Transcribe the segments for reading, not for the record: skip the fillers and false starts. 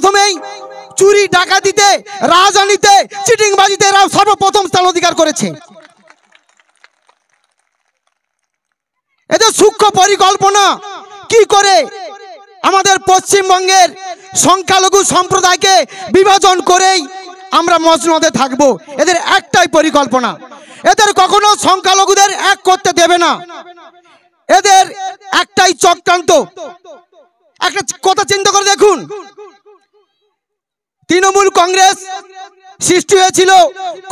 প্রথমেই চুরি ডাকাতিতে রাজনীতিতে চিটিংবাজিতে এরা সর্বপ্রথম স্থান অধিকার করেছে। এদের সূক্ষ্ম পরিকল্পনা কি করে আমাদের পশ্চিমবঙ্গের সংখ্যালঘু সম্প্রদায়কে বিভাজন করেই আমরা মসনদে থাকবো, এদের একটাই পরিকল্পনা। এদের কখনো সংখ্যালঘুদের এক করতে দেবে না, এদের একটাই চক্রান্ত। একটা কথা চিন্তা করে দেখুন, তৃণমূল কংগ্রেস সৃষ্টি হয়েছিল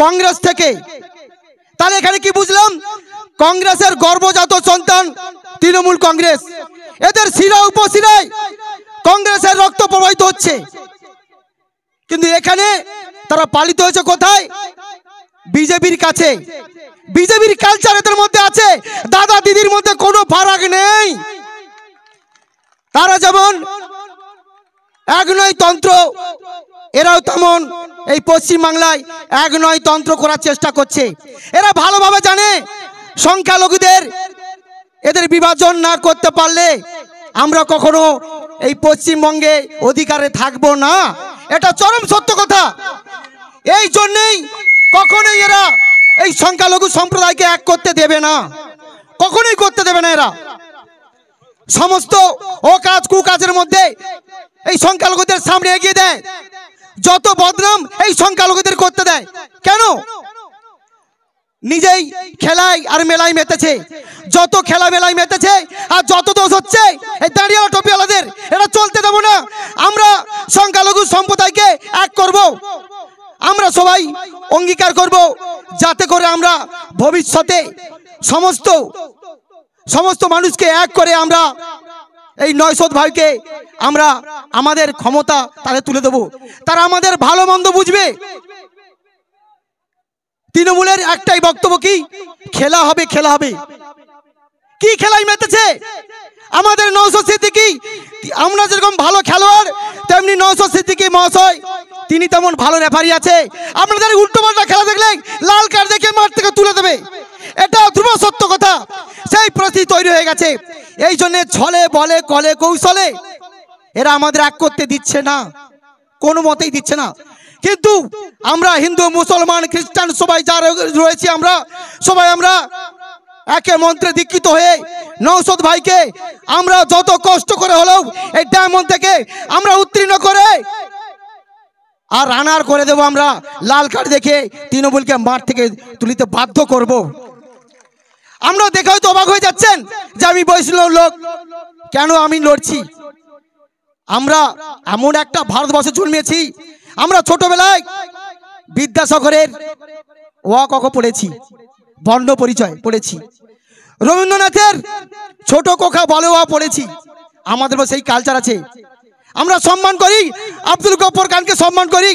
কংগ্রেস থেকে, তাহলে এখানে কি বুঝলাম? কংগ্রেসের গর্ভজাত সন্তান তৃণমূল কংগ্রেস, এদের শিরা উপশিরায় কংগ্রেসের রক্ত প্রবাহিত হচ্ছে। কিন্তু এখানে তারা পালিত হয়েছে কোথায়? বিজেপির কাছে। বিজেপির কালচার এদের মধ্যে আছে, দাদা দিদির মধ্যে কোনো ফারাক নেই। তারা যেমন এক নয় তন্ত্র, এরাও তেমন এই পশ্চিমবাংলায় এক নয় তন্ত্র করার চেষ্টা করছে। এরা ভালোভাবে জানে সংখ্যালঘুদের এদের বিভাজন না করতে পারলে আমরা কখনো এই পশ্চিমবঙ্গে অধিকারে থাকবো না, এটা চরম সত্য কথা। এই জন্যেই কখনোই এরা এই সংখ্যালঘু সম্প্রদায়কে এক করতে দেবে না, কখনোই করতে দেবে না। এরা সমস্ত অকাজ কুকাজের মধ্যে এই সংখ্যালঘুদের সামনে এগিয়ে দেয়, যত বদনাম এই সংখ্যালঘুদের করতে দেয়। কেন? নিজেই খেলায় আর মেলায় মেতেছে, যত খেলা মেলায় মেতেছে আর যত দোষ হচ্ছে এই দাঁড়িয়ে টপিওয়ালাদের। এটা চলতে দেবো না। আমরা সংখ্যালঘু সম্প্রদায়কে এক করব, আমরা সবাই অঙ্গীকার করব যাতে করে আমরা ভবিষ্যতে সমস্ত মানুষকে এক করে আমরা এই নয়শোধ ভাইকে আমরা আমাদের ক্ষমতা তাদের তুলে দেবো। তারা আমাদের ভালো মন্দ বুঝবে। তৃণমূলের একটাই বক্তব্য, কি খেলা হবে, খেলা হবে। কি খেলাই মেতেছে আমাদের নওশাদ সিদ্দিকী। আমরা যেরকম ভালো খেলোয়াড় তেমনি নওশাদ সিদ্দিকী মহাশয় তিনি তেমন ভালো রেফারি আছে। আপনাদের উল্টোপাল্টা খেলা দেখলে লাল কার্ড দেখে মাঠ থেকে তুলে দেবে, এটা ধ্রুব সত্য কথা। সেই পরিস্থিতি তৈরি হয়ে গেছে। এই জন্য ছলে বলে কলে কৌশলে এরা আমাদের এক করতে দিচ্ছে না, কোনো মতেই দিচ্ছে না। কিন্তু আমরা হিন্দু মুসলমান খ্রিস্টান সবাই যারা রয়েছি আমরা সবাই আমরা একে মন্ত্রে দীক্ষিত হয়ে নওশাদ ভাইকে আমরা যত কষ্ট করে হলেও এই ডায়মন্ড থেকে আমরা উত্তীর্ণ করে আর রানার করে দেব। আমরা লাল কার্ড দেখে তৃণমূলকে মাঠ থেকে তুলিতে বাধ্য করব। আমরা দেখে হয়তো অবাক হয়ে যাচ্ছেন যে আমি বৈষ্ণব লোক, কেন আমি লড়ছি। আমরা এমন একটা ভারতবর্ষে জন্মেছি, আমরা ছোটবেলায় বিদ্যাসাগরের ওয়া ক খ পড়েছি, বর্ণ পরিচয় পড়েছি, রবীন্দ্রনাথের ছোট কোখা বলে ওয়া পড়েছি। আমাদের সেই কালচার আছে। আমরা সম্মান করি আব্দুল গফর খানকে, সম্মান করি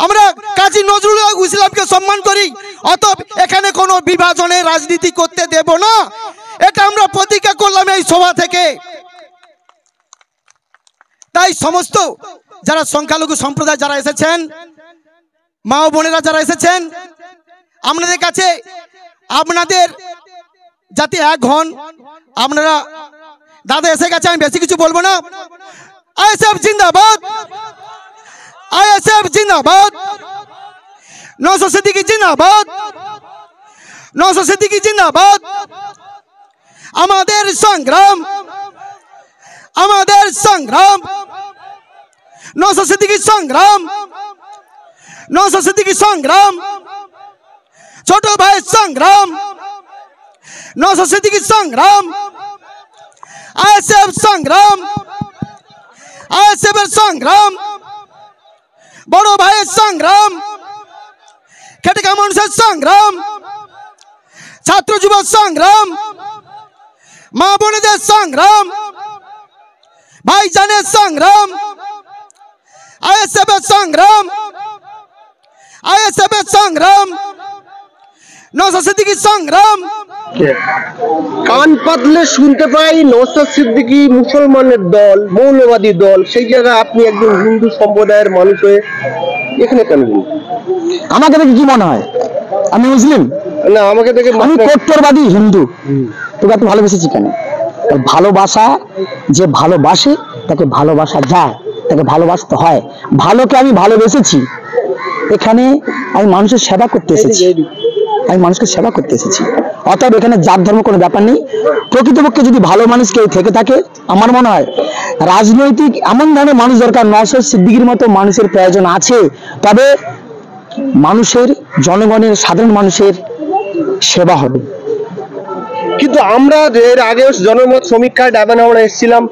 আমরা কাজী নজরুল ইসলামকে, সম্মান করি। অতএব এখানে কোনো বিভাজনের রাজনীতি করতে দেব না, এটা আমরা প্রতিজ্ঞা করলাম এই সভা থেকে। তাই সমস্ত যারা সংখ্যালঘু সম্প্রদায় যারা এসেছেন, মা ও বোনেরা যারা এসেছেন, আপনাদের কাছে আপনাদের যাতে এক হন, আপনারা দাদা এসে গেছে, আমি বেশি কিছু বলবো না। আইএসএফ জিন্দাবাদ, আইএসএফ জিন্দাবাদ, নওশাদ সিদ্দিকী জিন্দাবাদ, নওশাদ সিদ্দিকী জিন্দাবাদ। আমাদের সংগ্রাম, আমাদের সংগ্রাম, নওশাদ সিদ্দিকী সংগ্রাম, নওশাদ সিদ্দিকী সংগ্রাম, ছোট ভাইয়ের সংগ্রাম, নওশাদ সিদ্দিকী সংগ্রাম, আইএসএফ সংগ্রাম, আইএসএফ এর সংগ্রাম, বড় ভাইয়ের সংগ্রাম, খেটে মানুষের সংগ্রাম, ছাত্র যুব সংগ্রাম, মা বোনেদের সংগ্রাম, ভাইজানের সংগ্রাম, আইএসএফ এর সংগ্রাম, আইএসএফ এর সংগ্রাম, নওশাদ সিদ্দিকী সংগ্রাম। কান পাতলে শুনতে পাই নওশাদ সিদ্দিকী মুসলমানের দল, মৌলবাদী দল। সেই জায়গায় আপনি একজন হিন্দু সম্প্রদায়ের মানুষ হয়ে এখানে কেন? আমাকে দেখে কি মনে হয় আমি মুসলিম? না, আমাকে দেখে আমি কট্টরবাদী হিন্দু। তোকে এত ভালোবেসেছি কেন? ভালোবাসা, যে ভালোবাসে তাকে ভালোবাসা যায়। তাকে ভালোবাসতে হয়। ভালোকে আমি ভালোবেসেছি, এখানে আমি মানুষের সেবা করতে এসেছি, আমি মানুষকে সেবা করতে এসেছি। অতএব এখানে জাত ধর্ম কোনো ব্যাপার নেই। প্রকৃতপক্ষে যদি ভালো মানুষ কেউ থেকে থাকে, আমার মনে হয় রাজনৈতিক এমন ধরনের মানুষ দরকার, নওশাদ সিদ্দিকীর মতো মানুষের প্রয়োজন আছে। তবে মানুষের, জনগণের, সাধারণ মানুষের সেবা হবে। কিন্তু আমরা এর আগে জনমত সমীক্ষায় ডায়মন্ড হারবারে এসেছিলাম,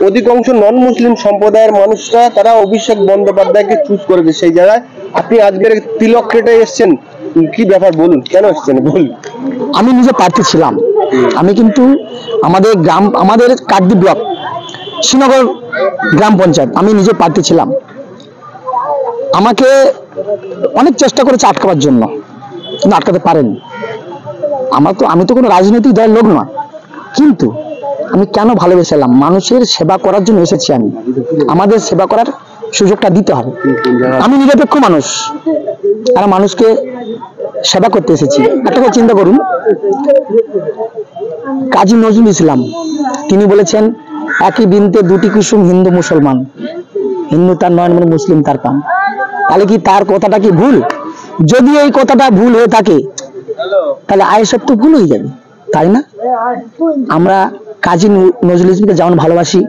অধিকাংশ নন মুসলিম সম্প্রদায়ের মানুষরা তারা অভিষেক বন্দ্যোপাধ্যায়কে চুজ করেছে। সেই জায়গায় আপনি আজকের তিলক কেটে এসেছেন, কি ব্যাপার বলুন, কেন এসেছেন বলুন? আমি নিজে প্রার্থী ছিলাম, আমি কিন্তু আমাদের গ্রাম, আমাদের কাকদ্বীপ ব্লক শ্রীনগর গ্রাম পঞ্চায়েত, আমি নিজে প্রার্থী ছিলাম। আমাকে অনেক চেষ্টা করেছে আটকাবার জন্য, কিন্তু আটকাতে পারেনি। আমি তো কোনো রাজনৈতিক দলের লোক নয়, কিন্তু আমি কেন ভালোবেসেলাম, মানুষের সেবা করার জন্য এসেছি আমি। আমাদের সেবা করার সুযোগটা দিতে হবে। আমি নিরপেক্ষ মানুষ, আর মানুষকে সেবা করতে এসেছি। একটা কথা চিন্তা করুন, কাজী নজরুল ইসলাম তিনি বলেছেন, একই বৃন্তে দুটি কুসুম, হিন্দু মুসলমান, হিন্দু তার নয়ন মানে মুসলিম তার প্রাণ। তাহলে কি তার কথাটা কি ভুল? যদি এই কথাটা ভুল হয়ে থাকে তাহলে আয়েশার তো ভুল হয়ে যাবে, তাই না? আমরা কাজী নজরুল ইসলামকে যেমন ভালোবাসি,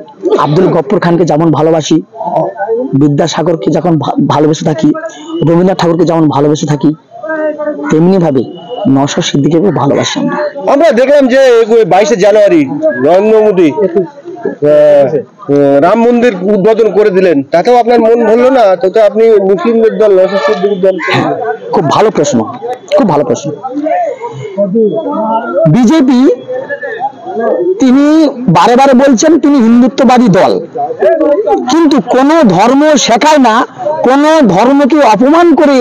আব্দুল গফফর খানকে যেমন ভালোবাসি, বিদ্যাসাগরকে যখন ভালোবেসে থাকি, রবীন্দ্রনাথ ঠাকুরকে যেমন ভালোবেসে থাকি, তেমনি ভাবে নওশাদ সিদ্দিকীকে ভালোবাসি আমরা। আমরা দেখলাম যে 22শে জানুয়ারি নরেন্দ্র মোদী রাম মন্দির উদ্বোধন করে দিলেন, তাতেও আপনার মন ভরলো না? তাতে আপনি মুসলিমদের দল, নওশাদ সিদ্দিকীর দল। খুব ভালো প্রশ্ন, খুব ভালো প্রশ্ন। বিজেপি তিনি বারে বারে বলছেন তিনি হিন্দুত্ববাদী দল, কিন্তু কোন ধর্ম শেখায় না, কোন ধর্মকে অপমান করে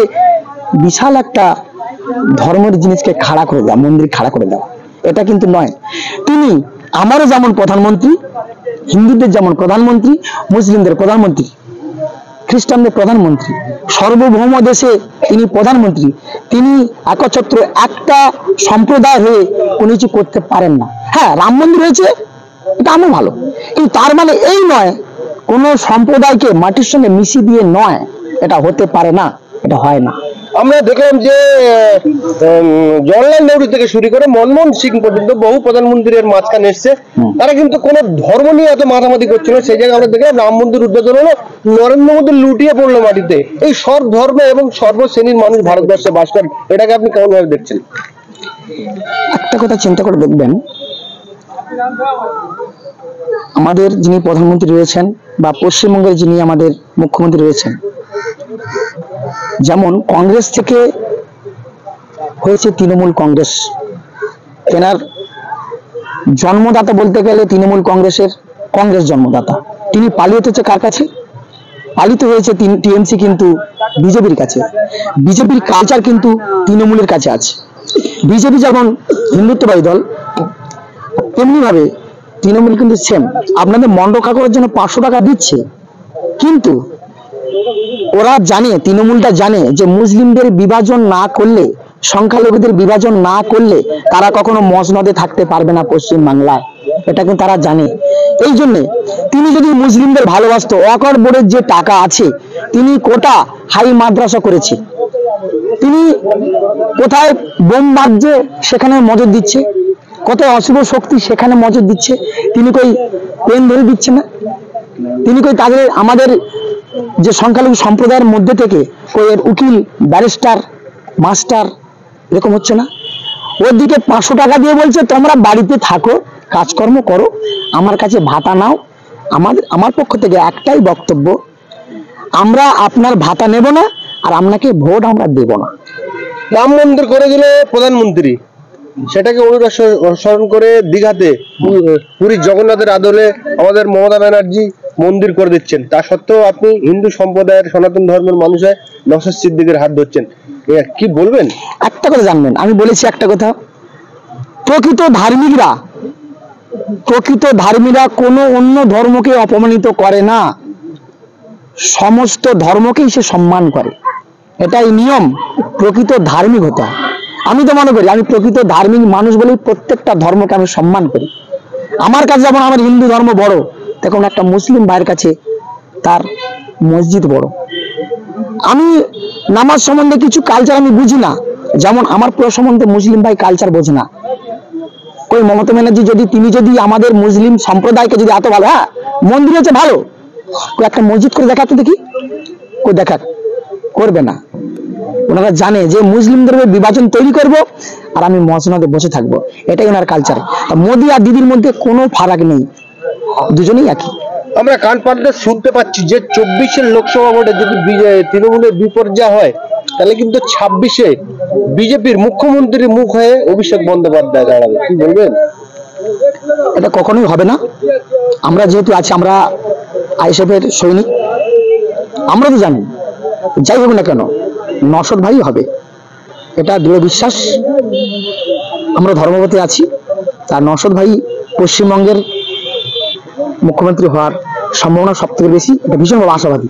বিশাল একটা ধর্মের জিনিসকে খাড়া করে দেওয়া, মন্দির খাড়া করে দেওয়া, এটা কিন্তু নয়। তিনি আমারও যেমন প্রধানমন্ত্রী, হিন্দুদের যেমন প্রধানমন্ত্রী, মুসলিমদের প্রধানমন্ত্রী, খ্রিস্টানদের প্রধানমন্ত্রী, সার্বভৌম দেশে তিনি প্রধানমন্ত্রী। তিনি একচ্ছত্র একটা সম্প্রদায় হয়ে কোনো কিছু করতে পারেন না। হ্যাঁ, রাম মন্দির হয়েছে, এটা আমি ভালো, কিন্তু তার মানে এই নয় কোন সম্প্রদায়কে মাটির সঙ্গে মিশিয়ে দিয়ে নয়, এটা হতে পারে না, এটা হয় না। আমরা দেখলাম যে জওহরলাল নেহরু থেকে শুরু করে মনমোহন সিং পর্যন্ত বহু প্রধানমন্ত্রীর মাঝখানে এসছে, তারা কিন্তু কোনো ধর্ম নিয়ে এত মাথামাতি করছিল। সেই জায়গায় আমরা দেখলাম রাম মন্দির উদ্বোধন হলো, নরেন্দ্র মোদী লুটিয়ে পড়লো মাটিতে। এই সব ধর্ম এবং সর্বশ্রেণীর মানুষ ভারতবর্ষে বাস করেন, এটাকে আপনি কেমন ভাবে দেখছেন? একটা কথা চিন্তা করে দেখবেন, আমাদের যিনি প্রধানমন্ত্রী রয়েছেন বা পশ্চিমবঙ্গের যিনি আমাদের মুখ্যমন্ত্রী রয়েছেন, যেমন কংগ্রেস থেকে হয়েছে তৃণমূল কংগ্রেস, তেনার জন্মদাতা বলতে গেলে তৃণমূল কংগ্রেসের কংগ্রেস জন্মদাতা। তিনি পালিত হচ্ছে কার কাছে? পালিত হয়েছে টিএমসি কিন্তু বিজেপির কাছে। বিজেপির কালচার কিন্তু তৃণমূলের কাছে আছে। বিজেপি যেমন হিন্দুত্ববাদী দল, তেমনি ভাবে তৃণমূল কিন্তু সেম। আপনাদের মন্ডকা করার জন্য 500 টাকা দিচ্ছে, কিন্তু ওরা জানে, তৃণমূলটা জানে যে মুসলিমদের বিভাজন না করলে, সংখ্যালঘুদের বিভাজন না করলে তারা কখনো মসনদে থাকতে পারবে না পশ্চিম বাংলায়, এটা কিন্তু তারা জানে। এই জন্য তিনি যদি মুসলিমদের ভালোবাসতো, ওয়াকফ বোর্ডের যে টাকা আছে, তিনি কোটা হাই মাদ্রাসা করেছে, তিনি কোথায় বোম বাজছে সেখানে মজুদ দিচ্ছে, কোথায় অশুভ শক্তি সেখানে মজুদ দিচ্ছে, তিনি কই পেন ধরে দিচ্ছে না? তিনি কই তাদের আমাদের যে সংখ্যালঘু সম্প্রদায়ের মধ্যে থেকে কই এর উকিল, ব্যারিস্টার, মাস্টার এরকম হচ্ছে না? ওর দিকে 500 টাকা দিয়ে বলছে তোমরা বাড়িতে থাকো, কাজকর্ম করো, আমার কাছে ভাতা নাও। আমার পক্ষ থেকে একটাই বক্তব্য, আমরা আপনার ভাতা নেব না, আর আপনাকে ভোট আমরা দেব না। রাম মন্দির করে দিল প্রধানমন্ত্রী, সেটাকে অনুসরণ করে দীঘাতে পুরী জগন্নাথের আদলে আমাদের মমতা ব্যানার্জি মন্দির করে দিচ্ছেন। তা সত্ত্বেও আপনি হিন্দু সম্প্রদায়ের, সনাতন ধর্মের মানুষের নওশাদ সিদ্দিকীর হাত ধরছেন, কি বলবেন? একটা কথা জানবেন, আমি বলেছি একটা কথা, প্রকৃত ধার্মিকরা কোনো অন্য ধর্মকে অপমানিত করে না, সমস্ত ধর্মকেই সে সম্মান করে, এটাই নিয়ম। প্রকৃত ধার্মিক হতে হয়। আমি তো মনে করি আমি প্রকৃত ধার্মিক মানুষ বলেই প্রত্যেকটা ধর্মকে আমি সম্মান করি। আমার কাছে যেমন আমার হিন্দু ধর্ম বড়, তখন একটা মুসলিম ভাইয়ের কাছে তার মসজিদ বড়। আমি নামাজ সম্বন্ধে কিছু কালচার আমি বুঝি না, যেমন আমার পুরো সম্বন্ধে মুসলিম ভাই কালচার বোঝে না। কই মমতা ব্যানার্জি তিনি যদি আমাদের মুসলিম সম্প্রদায়কে যদি এত ভালো, হ্যাঁ মন্দির হচ্ছে ভালো, একটা মসজিদ করে দেখাতে দেখি, কই দেখার করবে না। ওনারা জানে যে মুসলিমদের বিভাজন তৈরি করব আর আমি মসজিদে বসে থাকবো, এটাই ওনার কালচার। মোদি আর দিদির মধ্যে কোনো ফারাক নেই, দুজনেই একই। আমরা কান পাতলে শুনতে পাচ্ছি যে 24-এর লোকসভা ভোটে যদি তৃণমূলের বিপর্যয় হয়, তাহলে কিন্তু 26-এ বিজেপির মুখ্যমন্ত্রীর মুখ হয়ে অভিষেক বন্দ্যোপাধ্যায় দাঁড়াবে। কি বলবেন? এটা কখনোই হবে না। আমরা যেহেতু আছি, আমরা আইএসএফের সৈনিক, আমরা তো জানি যাই হোক না কেন নওশাদ ভাই হবে, এটা দৃঢ় বিশ্বাস। আমরা ধর্মপথে আছি, তার নওশাদ ভাই পশ্চিমবঙ্গের মুখ্যমন্ত্রী হওয়ার সম্ভাবনা সব থেকে বেশি, এটা ভীষণভাবে আশাবাদী।